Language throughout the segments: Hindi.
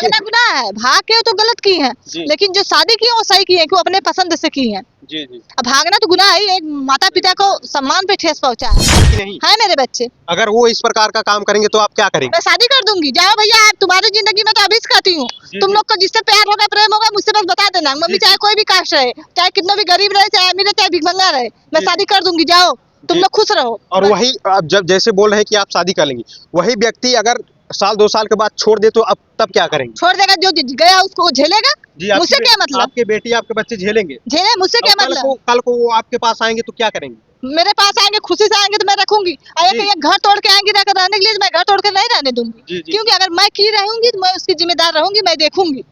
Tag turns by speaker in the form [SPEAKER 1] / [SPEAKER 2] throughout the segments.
[SPEAKER 1] भागना गुनाह है, भाग के तो गलत की है, लेकिन जो शादी की है वो सही की है कि वो अपने पसंद से की है।
[SPEAKER 2] जी जी।
[SPEAKER 1] अब भागना तो गुनाह है, एक माता पिता को सम्मान पे ठेस पहुंचा है।
[SPEAKER 2] कि नहीं
[SPEAKER 1] है मेरे बच्चे,
[SPEAKER 2] अगर वो इस प्रकार का काम करेंगे तो आप क्या करेंगे?
[SPEAKER 1] मैं शादी कर दूंगी। जाओ भैया, आप तुम्हारी जिंदगी में तो अभी से कहती हूँ, तुम लोग को जिससे प्यार होगा प्रेम होगा मुझसे बस बता देना। मम्मी चाहे कोई भी कास्ट रहे, चाहे कितना भी गरीब रहे, चाहे अमीर रहे, चाहे भिखमंगा रहे, मैं शादी कर दूंगी। जाओ तुम लोग खुश रहो।
[SPEAKER 2] और वही आप जब जैसे बोल रहे हैं कि आप शादी कर लेंगी, वही व्यक्ति अगर साल 2 साल के बाद छोड़ दे तो अब तब क्या करेंगे?
[SPEAKER 1] छोड़ देगा, जो गया उसको झेलेगा। मुझसे क्या मतलब?
[SPEAKER 2] आपके बेटी आपके बच्चे झेलेंगे?
[SPEAKER 1] झेले, मुझसे क्या मतलब?
[SPEAKER 2] कल को वो आपके पास आएंगे तो क्या करेंगे?
[SPEAKER 1] मेरे पास आएंगे, खुशी से आएंगे तो मैं रखूंगी। ये घर तोड़ के आएंगी रहने के लिए, मैं घर तोड़ के नहीं रहने दूंगी। क्योंकि अगर मैं की रहूंगी तो मैं उसकी जिम्मेदार रहूंगी, मैं देखूंगी।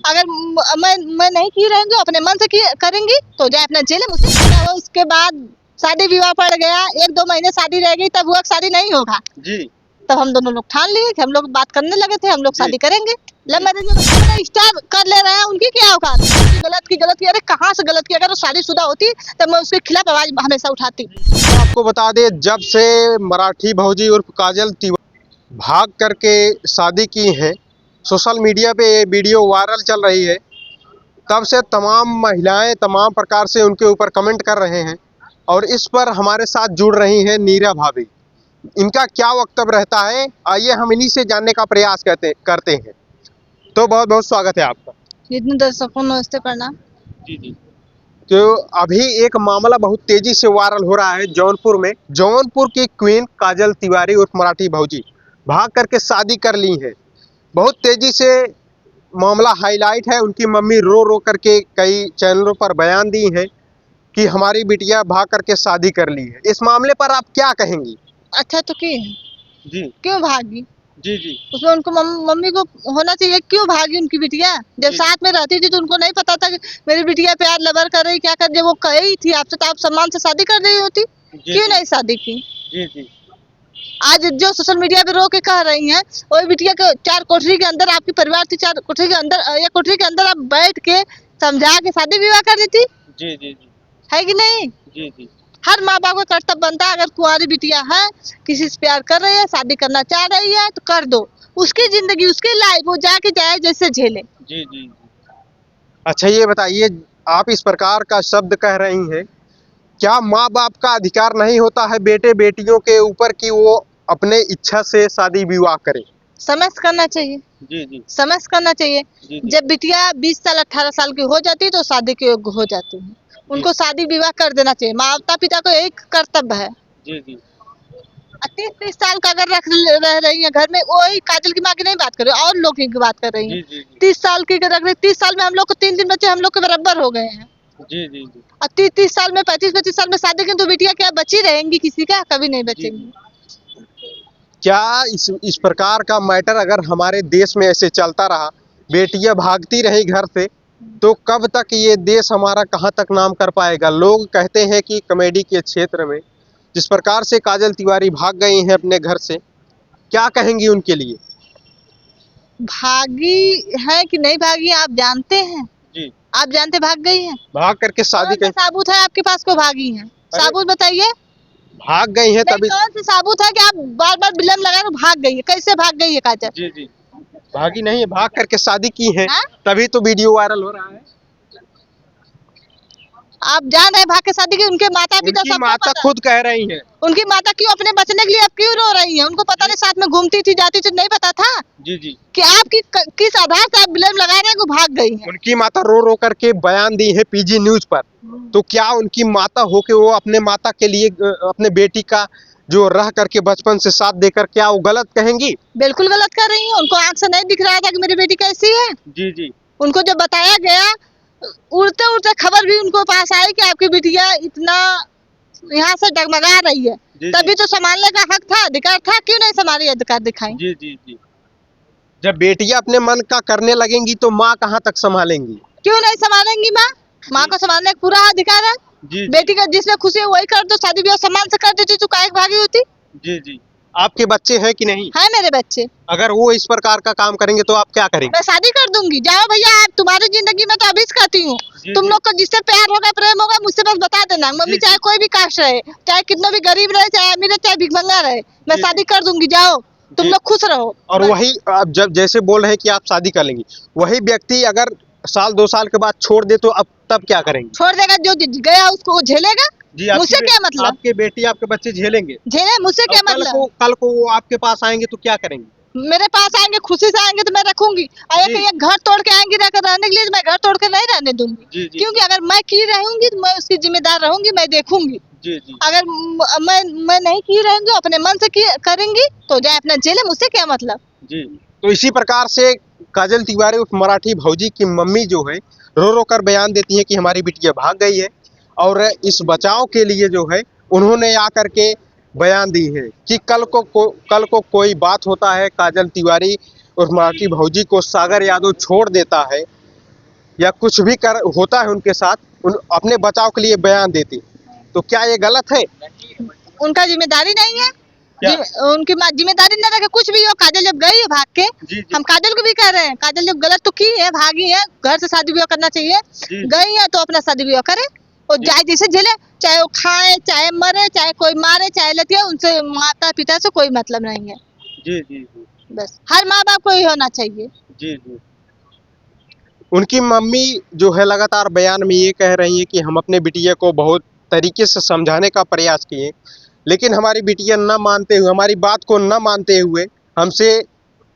[SPEAKER 1] अगर मैं नहीं की रहूंगी, अपने मन से करेंगी तो जाए अपना जेल, मुझसे उसके बाद शादी विवाह पड़ गया, 1-2 महीने शादी रह गई, तब हुआ शादी नहीं होगा जी। तब हम दोनों लोग ठान लिए कि हम लोग बात करने लगे थे, हम लोग शादी करेंगे। लव मैरिज में स्टार कर ले रहे हैं, उनकी क्या औकात? गलत की, अरे कहाँ से गलत की? अगर वो शादीशुदा होती तो मैं उसके खिलाफ आवाज हमेशा उठाती।
[SPEAKER 2] तो आपको बता दें, जब से मराठी भौजी उर्फ काजल तिवारी भाग करके शादी की है, सोशल मीडिया पे ये वीडियो वायरल चल रही है, तब से तमाम महिलाएं तमाम प्रकार से उनके ऊपर कमेंट कर रहे हैं। और इस पर हमारे साथ जुड़ रही हैं नीरा भाभी। इनका क्या वक्तव्य रहता है, आइए हम इन्हीं से जानने का प्रयास करते हैं। तो बहुत बहुत स्वागत है आपका।
[SPEAKER 1] जितने दर्शकों नमस्ते प्रणाम।
[SPEAKER 2] जी जी। तो अभी एक मामला बहुत तेजी से वायरल हो रहा है जौनपुर में। जौनपुर की क्वीन काजल तिवारी उर्फ मराठी भौजी भाग करके शादी कर ली है। बहुत तेजी से मामला हाईलाइट है। उनकी मम्मी रो रो करके कई चैनलों पर बयान दी है कि हमारी बिटिया भाग करके शादी कर ली है। इस मामले पर आप क्या कहेंगी?
[SPEAKER 1] अच्छा तो की है
[SPEAKER 2] जी,
[SPEAKER 1] क्यों भागी?
[SPEAKER 2] जी जी।
[SPEAKER 1] उसमें उनको मम्मी को होना चाहिए, क्यों भागी उनकी बिटिया? जब साथ में रहती थी तो उनको नहीं पता था कि मेरी बिटिया प्यार लबर कर रही, क्या कर? जब वो कही थी आपसे तो आप सम्मान से शादी कर रही होती, क्यों नहीं शादी की?
[SPEAKER 2] जी जी।
[SPEAKER 1] आज जो सोशल मीडिया पे रो के कह रही हैं, वही बिटिया के 4 कोठरी के अंदर, आपकी परिवार थी 4 कोठरी के अंदर, एक कोठरी के अंदर आप बैठ के समझा के शादी विवाह कर देती।
[SPEAKER 2] जी जी जी।
[SPEAKER 1] है कि नहीं?
[SPEAKER 2] जी जी।
[SPEAKER 1] हर माँ बाप का कर्तव्य बनता है, अगर कुंवारी बिटिया है, किसी से प्यार कर रही है, शादी करना चाह रही है तो कर दो। उसकी जिंदगी, उसकी लाइफ, वो जाके जाए जैसे झेले।
[SPEAKER 2] जी जी। अच्छा ये बताइए, आप इस प्रकार का शब्द कह रही हैं, क्या माँ बाप का अधिकार नहीं होता है बेटे बेटियों के ऊपर कि वो अपने इच्छा से शादी विवाह करें?
[SPEAKER 1] समझ करना चाहिए।
[SPEAKER 2] जी जी।
[SPEAKER 1] समझ करना चाहिए।
[SPEAKER 2] जी जी।
[SPEAKER 1] जब बिटिया 20 साल 18 साल की हो जाती है तो शादी के योग्य हो जाती है, उनको शादी विवाह कर देना चाहिए। माता पिता को यही कर्तव्य है।
[SPEAKER 2] जी जी।
[SPEAKER 1] 30-30 साल का अगर रह रही है घर में, वही काजल की माँ की नहीं बात कर रही, और लोग की बात कर रही है। 30 साल की रख रही, 30 साल में हम लोग को 3 बच्चे हम लोग के बराबर हो गए हैं।
[SPEAKER 2] जी जी जी।
[SPEAKER 1] और 30 साल में 35-35 साल में शादी की तो बिटिया क्या बची रहेंगी? किसी का कभी नहीं बचेंगी।
[SPEAKER 2] क्या इस प्रकार का मैटर अगर हमारे देश में ऐसे चलता रहा, बेटियां भागती रही घर से, तो कब तक ये देश हमारा कहां तक नाम कर पाएगा? लोग कहते हैं कि कॉमेडी के क्षेत्र में जिस प्रकार से काजल तिवारी भाग गई हैं अपने घर से, क्या कहेंगी उनके लिए?
[SPEAKER 1] भागी है कि नहीं भागी आप जानते हैं?
[SPEAKER 2] जी।
[SPEAKER 1] आप जानते भाग गई हैं?
[SPEAKER 2] भाग करके शादी कर,
[SPEAKER 1] साबुत है आपके पास को भागी हैं? साबुत बताइए।
[SPEAKER 2] भाग गई हैं तभी।
[SPEAKER 1] कौन सी साबुत है कि आप बार बार बिलम लगा रहे भाग गई है? कैसे भाग गई है काजल?
[SPEAKER 2] जी जी। भागी नहीं है, भाग करके शादी की है, तभी तो वीडियो वायरल हो रहा है।
[SPEAKER 1] आप जान रहे भाग के शादी की? उनके माता पिता सब
[SPEAKER 2] माता खुद कह रही हैं।
[SPEAKER 1] उनकी माता क्यों अपने बचने के लिए अब क्यों रो रही है? उनको पता नहीं, साथ में घूमती थी जाती थी, नहीं पता था?
[SPEAKER 2] जी जी।
[SPEAKER 1] कि आप किस आधार से आप ब्लेम लगा रहे हैं कि भाग गई हैं?
[SPEAKER 2] उनकी माता रो रो करके बयान दी है पीजी न्यूज पर। तो क्या उनकी माता हो के वो अपने माता के लिए, अपने बेटी का जो रह करके बचपन से साथ देकर, क्या वो गलत कहेंगी?
[SPEAKER 1] बिल्कुल गलत कर रही है। उनको आंख से नहीं दिख रहा था कि मेरी बेटी कैसी है?
[SPEAKER 2] जी जी।
[SPEAKER 1] उनको जब बताया गया, उड़ते उड़ते खबर भी उनको पास आई कि आपकी बिटिया इतना यहाँ से डगमगा रही है, तभी तो संभालने का हक था, अधिकार था, क्यों नहीं संभाली? अधिकार दिखाई।
[SPEAKER 2] जी जी जी। जब बेटियां अपने मन का करने लगेंगी तो माँ कहाँ तक संभालेंगी?
[SPEAKER 1] क्यों नहीं संभालेंगी? माँ को संभालने का पूरा अधिकार है।
[SPEAKER 2] जी।
[SPEAKER 1] बेटी का जिसमें खुशी है वही कर दो, शादी ब्याह सम्मान से कर देती तो काहे भागी होती?
[SPEAKER 2] जी जी। आपके बच्चे हैं कि नहीं?
[SPEAKER 1] है मेरे बच्चे।
[SPEAKER 2] अगर वो इस प्रकार का काम करेंगे तो आप क्या करेंगे?
[SPEAKER 1] मैं शादी कर दूंगी। जाओ भैया, आप तुम्हारी जिंदगी में तो अभी से कहती हूँ, तुम लोग को जिससे प्यार होगा प्रेम होगा मुझसे बस बता देना। मम्मी चाहे कोई भी कास्ट रहे, चाहे कितना भी गरीब रहे, चाहे अमीर रहे, चाहे भिखमंगा रहे, मैं शादी कर दूंगी। जाओ तुम लोग खुश रहो।
[SPEAKER 2] और वही आप जब जैसे बोल रहे हैं कि आप शादी कर लेंगी, वही व्यक्ति अगर साल 2 साल के बाद छोड़ दे तो अब तब क्या करेंगे?
[SPEAKER 1] छोड़ देगा, जो गया उसको वो झेलेगा।
[SPEAKER 2] जी,
[SPEAKER 1] मुझसे क्या मतलब?
[SPEAKER 2] आपके बेटी आपके बच्चे झेलेंगे।
[SPEAKER 1] झेले, मुझसे क्या मतलब?
[SPEAKER 2] कल को वो आपके पास आएंगे तो क्या करेंगे?
[SPEAKER 1] मेरे पास आएंगे, खुशी से आएंगे तो मैं रखूंगी। एक घर तोड़ के आएंगी रहने के लिए, मैं घर तोड़ के नहीं रहने दूंगी। क्योंकि अगर मैं की रहूंगी तो मैं उसकी जिम्मेदार रहूंगी, मैं देखूंगी। अगर मैं नहीं की रहूंगी, अपने मन से करेंगी तो जाए अपना जेल, मुझसे क्या मतलब।
[SPEAKER 2] जी, तो इसी प्रकार से काजल तिवारी उर्फ मराठी भौजी की मम्मी जो है रो रो कर बयान देती है कि हमारी बिटिया भाग गई है, और इस बचाव के लिए जो है उन्होंने आकर के बयान दी है कि कल को कोई बात होता है, काजल तिवारी और मराठी भौजी को सागर यादव छोड़ देता है या कुछ भी होता है उनके साथ, अपने बचाव के लिए बयान देती, तो क्या ये गलत है?
[SPEAKER 1] उनका जिम्मेदारी नहीं है? उनकी जिम्मेदारी नहीं रखे, कुछ भी हो। काजल जब गई है भाग के, हम काजल को भी कह रहे हैं, काजल जब गलत तो की है, भागी है, घर से शादी विवाह करना चाहिए, गई है तो अपना शादी विवाह करे और जाए जैसे झेले, चाहे वो खाए, चाहे मरे, चाहे कोई मारे, चाहे लतिया, उनसे माता पिता से कोई मतलब नहीं है।
[SPEAKER 2] जी जी जी,
[SPEAKER 1] बस हर माँ बाप को ही होना चाहिए।
[SPEAKER 2] जी जी। उनकी मम्मी जो है लगातार बयान में ये कह रही है कि हम अपने बिटिया को बहुत तरीके से समझाने का प्रयास किए, लेकिन हमारी बिटिया न मानते हुए, हमारी बात को न मानते हुए हमसे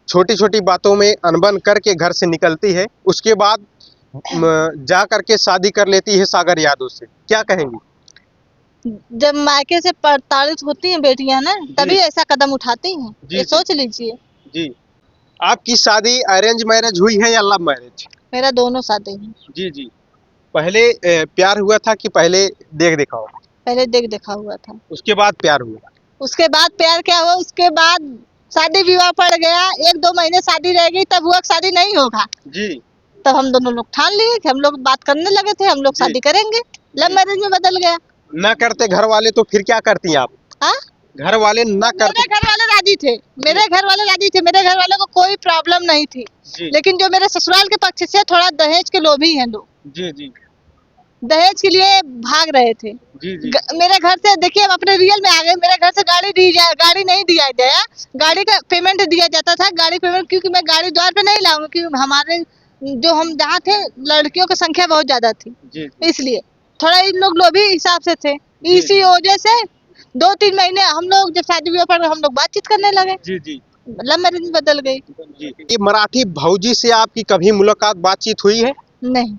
[SPEAKER 2] छोटी छोटी बातों में अनबन करके घर से निकलती है, उसके बाद जा करके शादी कर लेती है सागर यादव से। क्या कहेंगी?
[SPEAKER 1] जब मायके से प्रताड़ित होती हैं बेटियां ना, तभी ऐसा कदम उठाती हैं, ये सोच लीजिए। जी,
[SPEAKER 2] आपकी शादी अरेंज मैरिज हुई है या लव मैरिज?
[SPEAKER 1] मेरा दोनों शादी है।
[SPEAKER 2] जी जी। पहले प्यार हुआ था कि पहले देख देखा हुआ?
[SPEAKER 1] पहले देख देखा हुआ था।
[SPEAKER 2] उसके बाद प्यार हुआ? उसके
[SPEAKER 1] बाद प्यार क्या हुआ, उसके बाद शादी विवाह पड़ गया, 1-2 महीने शादी रह गई, तब हुआ शादी नहीं होगा जी। तब हम दोनों लोग ठान लिए कि हम लोग बात करने लगे थे, हम लोग शादी करेंगे, लव मैरिज में बदल गया।
[SPEAKER 2] न करते घर वाले तो फिर क्या करती आप? घर वाले न करते?
[SPEAKER 1] मेरे घर वाले राजी थे, मेरे घर वाले राजी थे, मेरे घर वालों को कोई प्रॉब्लम नहीं थी, लेकिन जो मेरे ससुराल के पक्ष से थोड़ा दहेज के लोभी हैं लोग, जी जी, दहेज के लिए भाग रहे थे। जी जी। मेरे घर से देखिए, हम अपने रियल में आ गए, मेरे घर से गाड़ी नहीं दिया गया, गाड़ी का पेमेंट दिया जाता था, गाड़ी पेमेंट, क्योंकि मैं गाड़ी द्वार पे नहीं लाऊंगी, क्योंकि हमारे जो हम जहाँ थे लड़कियों की संख्या बहुत ज्यादा थी, इसलिए थोड़ा इन लोग लोभी हिसाब से थे, इसी वजह से 2-3 महीने हम लोग जब शादी विवाह पर हम लोग बातचीत करने लगे, जी जी, लव मैरिज बदल गई। जी,
[SPEAKER 2] ये मराठी भौजी से आपकी कभी मुलाकात बातचीत हुई है?
[SPEAKER 1] नहीं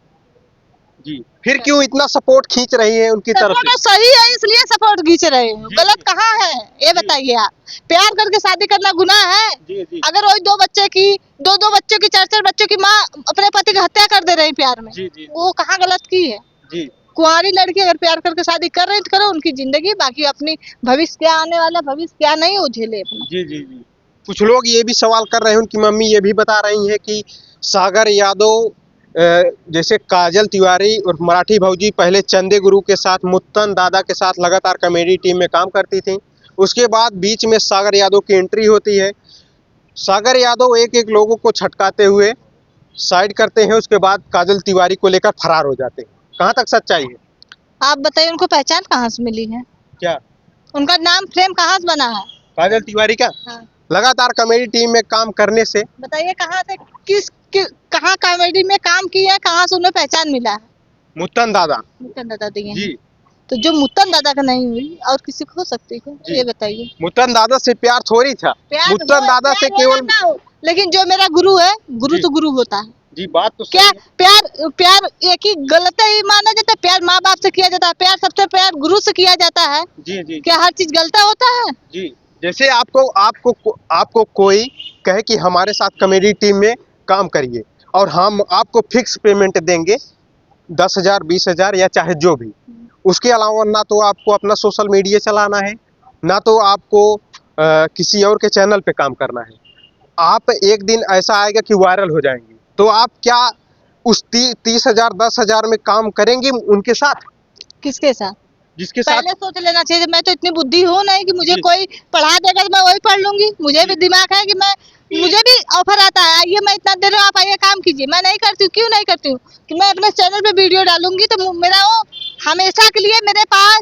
[SPEAKER 2] जी, फिर क्यों इतना सपोर्ट खींच रही है उनकी तरफ से?
[SPEAKER 1] सही है इसलिए सपोर्ट खींच रहे हैं, गलत कहाँ है ये बताइए आप? प्यार करके शादी करना गुनाह है? जी जी। अगर वही दो बच्चों की 4-4 बच्चों की माँ अपने पति की हत्या कर दे रही प्यार में, जी जी, वो कहाँ गलत की है? जी, कुंवारी लड़की अगर प्यार करके शादी कर रही तो करो, उनकी जिंदगी, बाकी अपनी भविष्य क्या आने वाला, भविष्य क्या नहीं, वो झेले अपना।
[SPEAKER 2] जी जी जी। कुछ लोग ये भी सवाल कर रहे हैं, उनकी मम्मी ये भी बता रही है कि सागर यादव जैसे काजल तिवारी और मराठी भौजी पहले चंदे गुरु के साथ, मुत्तन दादा के साथ लगातार कॉमेडी टीम में काम करती थी, उसके बाद बीच में सागर यादव की एंट्री होती है, सागर यादव एक एक लोगों को छटकाते हुए साइड करते हैं, उसके बाद काजल तिवारी को लेकर फरार हो जाते हैं। कहाँ तक सच्चाई है?
[SPEAKER 1] आप बताइए, उनको पहचान कहाँ से मिली है?
[SPEAKER 2] क्या
[SPEAKER 1] उनका नाम फ्रेम कहाँ से बना है
[SPEAKER 2] काजल तिवारी का? हाँ। लगातार कॉमेडी टीम में काम करने से।
[SPEAKER 1] बताइए कहाँ से कहाँ कॉमेडी में काम किया है, कहाँ से उन्हें पहचान मिला है?
[SPEAKER 2] मुत्तन दादा
[SPEAKER 1] दिए जी। तो जो मुत्तन दादा का नहीं हुई और किसी को हो सकती है, ये बताइए।
[SPEAKER 2] मुत्तन दादा से प्यार थोड़ी था, मुत्तन दादा से केवल,
[SPEAKER 1] लेकिन जो मेरा गुरु है, गुरु तो गुरु होता है
[SPEAKER 2] जी। बात तो
[SPEAKER 1] क्या, प्यार एक ही गलत ही माना जाता है? प्यार माँ बाप से किया जाता है, प्यार सबसे प्यार गुरु से किया जाता है। जी जी। क्या हर चीज गलत होता है? जी,
[SPEAKER 2] जैसे आपको कोई कहे कि हमारे साथ कॉमेडी टीम में काम करिए और हम आपको फिक्स पेमेंट देंगे 10,000 20,000 या चाहे जो भी, उसके अलावा ना तो आपको अपना सोशल मीडिया चलाना है, ना तो आपको किसी और के चैनल पे काम करना है, आप एक दिन ऐसा आएगा कि वायरल हो जाएंगे, तो आप क्या उस 30,000 10,000 में काम करेंगे उनके साथ?
[SPEAKER 1] किसके साथ?
[SPEAKER 2] जिसके साथ
[SPEAKER 1] पहले सोच लेना चाहिए। मैं तो इतनी बुद्धि हूँ नहीं कि मुझे कोई पढ़ा देगा तो मैं वही पढ़ लूंगी, मुझे भी दिमाग है कि मुझे भी ऑफर आता है, आइए मैं इतना दे रहा हूँ, आप आइए काम कीजिए, मैं नहीं करती हूँ। क्यों नहीं करती हूँ? कि मैं अपने चैनल पे वीडियो डालूंगी तो मेरा वो हमेशा के लिए मेरे पास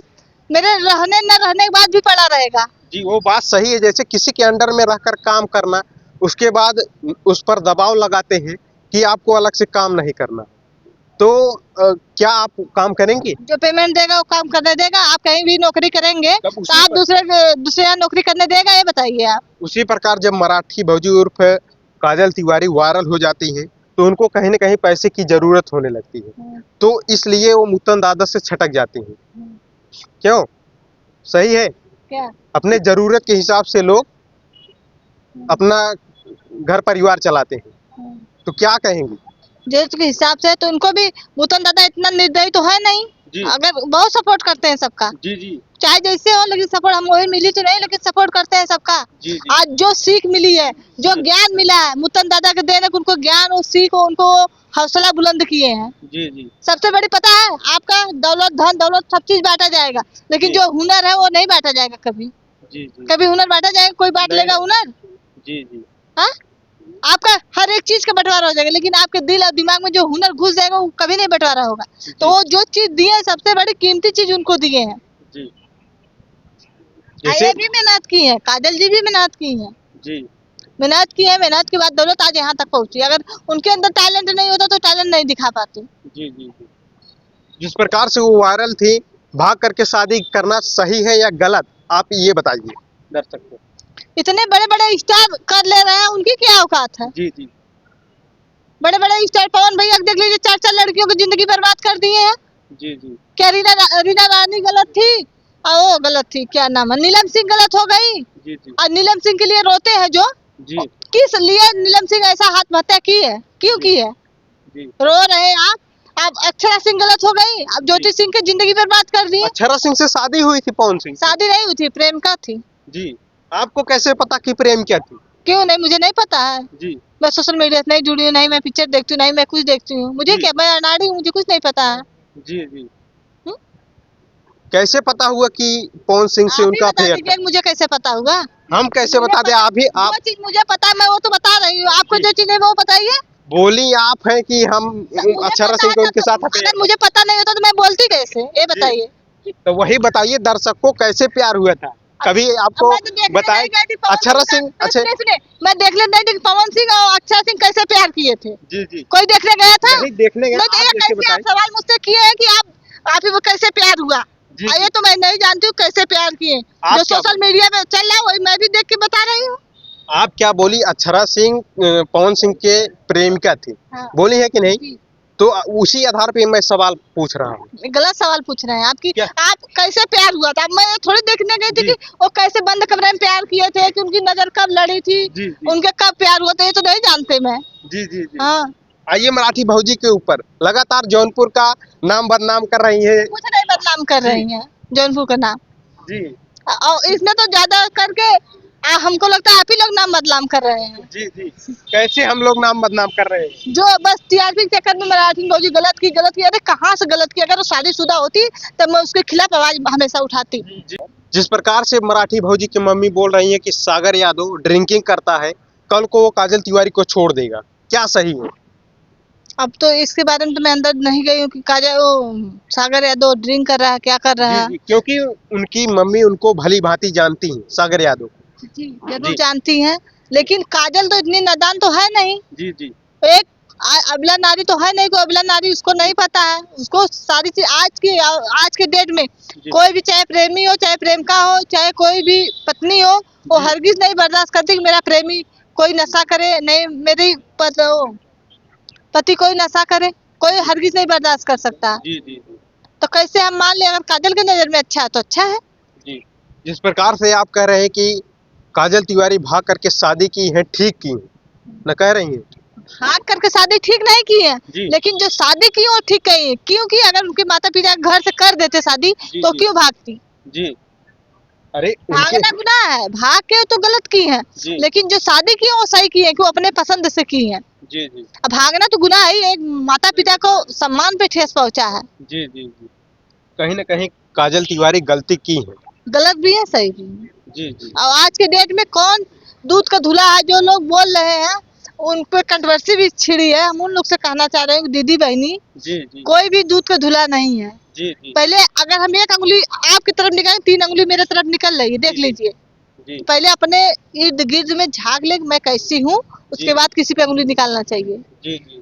[SPEAKER 1] मेरे रहने न रहने के बाद भी पड़ा रहेगा।
[SPEAKER 2] जी, वो बात सही है। जैसे किसी के अंडर में रहकर काम करना, उसके बाद उस पर दबाव लगाते हैं कि आपको अलग से काम नहीं करना, तो क्या आप काम करेंगे?
[SPEAKER 1] जो पेमेंट देगा वो काम करने देगा। आप कहीं भी नौकरी करेंगे
[SPEAKER 2] तब
[SPEAKER 1] तो
[SPEAKER 2] उसी
[SPEAKER 1] आप दूसरे यहाँ नौकरी करने देगा, ये बताइए आप।
[SPEAKER 2] उसी प्रकार जब मराठी भौजी उर्फ काजल तिवारी वायरल हो जाती है तो उनको कहीं न कहीं पैसे की जरूरत होने लगती है, तो इसलिए वो मुत्तन दादा से छटक जाती हैं। क्यों? सही है?
[SPEAKER 1] क्या?
[SPEAKER 2] अपने जरूरत के हिसाब से लोग अपना घर परिवार चलाते हैं, तो क्या कहेंगे?
[SPEAKER 1] जेठ के हिसाब से तो उनको भी मुतन दादा इतना निर्दयी तो है नहीं।
[SPEAKER 2] जी।
[SPEAKER 1] अगर बहुत सपोर्ट करते हैं सबका,
[SPEAKER 2] जी जी
[SPEAKER 1] चाहे जैसे हो, लेकिन सपोर्ट हम वही मिली तो नहीं, लेकिन सपोर्ट करते हैं सबका।
[SPEAKER 2] जी जी
[SPEAKER 1] आज जो सीख मिली है, जो ज्ञान मिला है, मुतन दादा के देने को उनको ज्ञान और सीख और उनको हौसला बुलंद किए हैं।
[SPEAKER 2] जी जी
[SPEAKER 1] सबसे बड़ी पता है आपका, दौलत धन दौलत सब चीज बांटा जाएगा, लेकिन
[SPEAKER 2] जी।
[SPEAKER 1] जो हुनर है वो नहीं बांटा जाएगा कभी।
[SPEAKER 2] जी जी
[SPEAKER 1] कभी हुनर बांटा जाएगा? कोई बांट
[SPEAKER 2] नहीं,
[SPEAKER 1] लेगा हुनर?
[SPEAKER 2] जी जी
[SPEAKER 1] हाँ, आपका हर एक चीज का बंटवारा हो जाएगा, लेकिन आपके दिल और दिमाग में जो हुनर घुस जाएगा वो कभी नहीं बंटवारा होगा। तो वो जो चीज दिए है, सबसे बड़ी कीमती चीज उनको दिए हैं।
[SPEAKER 2] जी।
[SPEAKER 1] ये भी मेहनत की है, काजल जी भी मेहनत की है।
[SPEAKER 2] जी
[SPEAKER 1] मेहनत की है, मेहनत के बाद दौलत आज यहाँ तक पहुंची। अगर उनके अंदर टैलेंट नहीं होता तो टैलेंट नहीं दिखा पाती।
[SPEAKER 2] जी जी जी। जिस प्रकार से वो वायरल थी, भाग करके शादी करना सही है या गलत, आप ये बताइए दर्शक को।
[SPEAKER 1] इतने बड़े बड़े स्टार कर ले रहे हैं, उनकी क्या औकात है?
[SPEAKER 2] जी जी
[SPEAKER 1] बड़े बड़े स्टार पवन भैया देख लीजिए, 4 4 लड़कियों की जिंदगी बर्बाद कर दी है।
[SPEAKER 2] जी जी
[SPEAKER 1] क्या रीना रानी गलत थी? वो गलत थी, क्या नाम है, नीलम सिंह गलत हो गई।
[SPEAKER 2] जी जी
[SPEAKER 1] और नीलम सिंह के लिए रोते हैं जो,
[SPEAKER 2] जी
[SPEAKER 1] किस लिए नीलम सिंह ऐसा आत्महत्या की है, क्यों की है?
[SPEAKER 2] जी।
[SPEAKER 1] रो रहे हैं आप अक्षरा सिंह गलत हो गई, अब ज्योति सिंह की जिंदगी बर्बाद कर दी।
[SPEAKER 2] अक्षरा सिंह से शादी हुई थी पवन सिंह?
[SPEAKER 1] शादी नहीं हुई थी, प्रेम का थी।
[SPEAKER 2] जी। आपको कैसे पता कि प्रेम क्या थी?
[SPEAKER 1] क्यों नहीं, मुझे नहीं पता है।
[SPEAKER 2] जी
[SPEAKER 1] मैं सोशल मीडिया से नहीं जुड़ी हूँ, नहीं मैं पिक्चर देखती हूँ, नहीं मैं कुछ देखती हूँ। मुझे
[SPEAKER 2] जी।
[SPEAKER 1] क्या, मैं अनाड़ी हूँ, मुझे कुछ नहीं पता है।
[SPEAKER 2] जी जी। कैसे पता हुआ कि पवन सिंह से
[SPEAKER 1] आप ही
[SPEAKER 2] उनका
[SPEAKER 1] बता
[SPEAKER 2] अफेयर
[SPEAKER 1] दीजिए,
[SPEAKER 2] था?
[SPEAKER 1] मुझे कैसे पता होगा?
[SPEAKER 2] हम कैसे बता दें? आप
[SPEAKER 1] जो चीज मुझे पता है मैं वो तो बता रही हूँ, आपको
[SPEAKER 2] जी।
[SPEAKER 1] जो चीज नहीं वो बताइए।
[SPEAKER 2] बोली आप हैं कि हम
[SPEAKER 1] मुझे
[SPEAKER 2] अक्षरा
[SPEAKER 1] पता
[SPEAKER 2] सिंह को
[SPEAKER 1] है
[SPEAKER 2] उनके
[SPEAKER 1] तो-
[SPEAKER 2] साथ अफेयर
[SPEAKER 1] अगर मुझे पता नहीं होता तो मैं बोलती कैसे, ये बताइए।
[SPEAKER 2] था। तो वही बताइए दर्शक को, कैसे प्यार हुआ था? कभी आपको
[SPEAKER 1] मैं तो देखने
[SPEAKER 2] बताए?
[SPEAKER 1] नहीं गई थी पवन
[SPEAKER 2] अक्षरा
[SPEAKER 1] सिंह
[SPEAKER 2] सिंह
[SPEAKER 1] का-
[SPEAKER 2] अच्छा।
[SPEAKER 1] सुनिए, मैं देखने नहीं थी कि पवन सिंह और अक्षरा सिंह कैसे प्यार किए थे।
[SPEAKER 2] जी जी।
[SPEAKER 1] कोई देखने गया था?
[SPEAKER 2] नहीं देखने गए,
[SPEAKER 1] नहीं, तो
[SPEAKER 2] आप
[SPEAKER 1] ये
[SPEAKER 2] जैसे
[SPEAKER 1] कैसे आप
[SPEAKER 2] बताएं।
[SPEAKER 1] सवाल मुझसे किए हैं कि आप ही वो कैसे प्यार हुआ?
[SPEAKER 2] जी,
[SPEAKER 1] ये तो मैं नहीं जानती हूँ कैसे प्यार किए।
[SPEAKER 2] आप
[SPEAKER 1] जो
[SPEAKER 2] क्या
[SPEAKER 1] सोशल मीडिया पे चल रहा है वही मैं भी देख के बता रही हूँ।
[SPEAKER 2] आप क्या बोली? अक्षरा सिंह पवन सिंह के प्रेमिका थी,
[SPEAKER 1] हाँ।
[SPEAKER 2] बोली है कि नहीं?
[SPEAKER 1] जी।
[SPEAKER 2] तो उसी आधार पे मैं सवाल पूछ रहा हूँ।
[SPEAKER 1] गलत सवाल पूछ रहे हैं आपकी।
[SPEAKER 2] क्या?
[SPEAKER 1] आप कैसे प्यार हुआ था? मैं थोड़ी देखने गई थी
[SPEAKER 2] जी।
[SPEAKER 1] कि वो कैसे बंद कमरे में प्यार किए थे, कि उनकी नजर कब लड़ी थी,
[SPEAKER 2] जी, जी।
[SPEAKER 1] उनके कब प्यार हुआ था, ये तो नहीं जानते मैं।
[SPEAKER 2] जी जी जी।
[SPEAKER 1] हाँ,
[SPEAKER 2] आइए मराठी भौजी के ऊपर लगातार जौनपुर का नाम बदनाम कर रही है।
[SPEAKER 1] कुछ नहीं बदनाम कर
[SPEAKER 2] जी।
[SPEAKER 1] रही हैं जौनपुर का नाम।
[SPEAKER 2] जी
[SPEAKER 1] और इसमें तो ज्यादा करके हमको लगता है आप ही लोग नाम बदनाम कर रहे हैं।
[SPEAKER 2] जी जी। कैसे हम लोग नाम बदनाम कर रहे हैं?
[SPEAKER 1] जो बस टीआरपी के चक्कर में मराठी भौजी गलत की। अरे कहाँ से गलत की? अगर वो शादीशुदा होती तब मैं उसके खिलाफ आवाज हमेशा उठाती।
[SPEAKER 2] जिस प्रकार से मराठी भौजी की मम्मी बोल रही है कि सागर यादव ड्रिंकिंग करता है, कल को वो काजल तिवारी को छोड़ देगा, क्या सही है?
[SPEAKER 1] अब तो इसके बारे में तो मैं अंदर नहीं गई हूँ कि सागर यादव ड्रिंक कर रहा है, क्या कर रहा है।
[SPEAKER 2] जी, क्योंकि उनकी मम्मी उनको भली भांति जानती है, सागर यादव को।
[SPEAKER 1] जी, जरूर
[SPEAKER 2] जी।
[SPEAKER 1] जानती हैं, लेकिन काजल तो इतनी नादान तो है नहीं।
[SPEAKER 2] जी जी
[SPEAKER 1] एक अबला नारी तो है नहीं, कोई अबला नारी उसको नहीं पता है। उसको सारी चीज आज के डेट में कोई भी, चाहे प्रेमी हो, चाहे प्रेमिका हो, चाहे कोई भी पत्नी हो, वो हरगिज नहीं बर्दाश्त करती कि मेरा प्रेमी कोई नशा करे, नहीं मेरी पति कोई नशा करे, कोई हरगिज नहीं बर्दाश्त कर सकता।
[SPEAKER 2] जी जी जी
[SPEAKER 1] तो कैसे हम मान ले, अगर काजल की नजर में अच्छा है तो अच्छा है।
[SPEAKER 2] जी। जिस प्रकार से आप कह रहे हैं कि काजल तिवारी भाग करके शादी की है, ठीक की है, न कह रही हैं?
[SPEAKER 1] भाग करके शादी ठीक नहीं की है,
[SPEAKER 2] जी।
[SPEAKER 1] लेकिन जो शादी की वो ठीक कही है। क्योंकि अगर उनके माता पिता घर से कर देते शादी
[SPEAKER 2] जी,
[SPEAKER 1] तो
[SPEAKER 2] जी।
[SPEAKER 1] क्यों भागती?
[SPEAKER 2] जी। अरे
[SPEAKER 1] भागना गुनाह है, भाग के तो गलत की है,
[SPEAKER 2] जी।
[SPEAKER 1] लेकिन जो शादी की है वो सही की है कि वो अपने पसंद से की है।
[SPEAKER 2] जी जी
[SPEAKER 1] अब भागना तो गुनाह है, एक माता पिता को सम्मान पे ठेस पहुंचा है।
[SPEAKER 2] जी जी जी। कहीं न कहीं काजल तिवारी गलती की है।
[SPEAKER 1] गलत भी है, सही भी है।
[SPEAKER 2] जी जी
[SPEAKER 1] और आज के डेट में कौन दूध का धुला है, जो लोग बोल रहे हैं उन पे कंट्रोवर्सी भी छिड़ी है। हम उन लोग से कहना चाह रहे हैं कि दीदी बहनी,
[SPEAKER 2] जी जी
[SPEAKER 1] कोई भी दूध का धुला नहीं है।
[SPEAKER 2] जी जी
[SPEAKER 1] पहले अगर हम एक अंगुली आपकी तरफ निकालें, 3 अंगुली मेरे तरफ निकल रही है, देख लीजिए।
[SPEAKER 2] जी
[SPEAKER 1] पहले अपने इर्द गिर्द में झांक ले मैं कैसी हूँ, उसके बाद किसी पे अंगुली निकालना चाहिए।
[SPEAKER 2] जी जी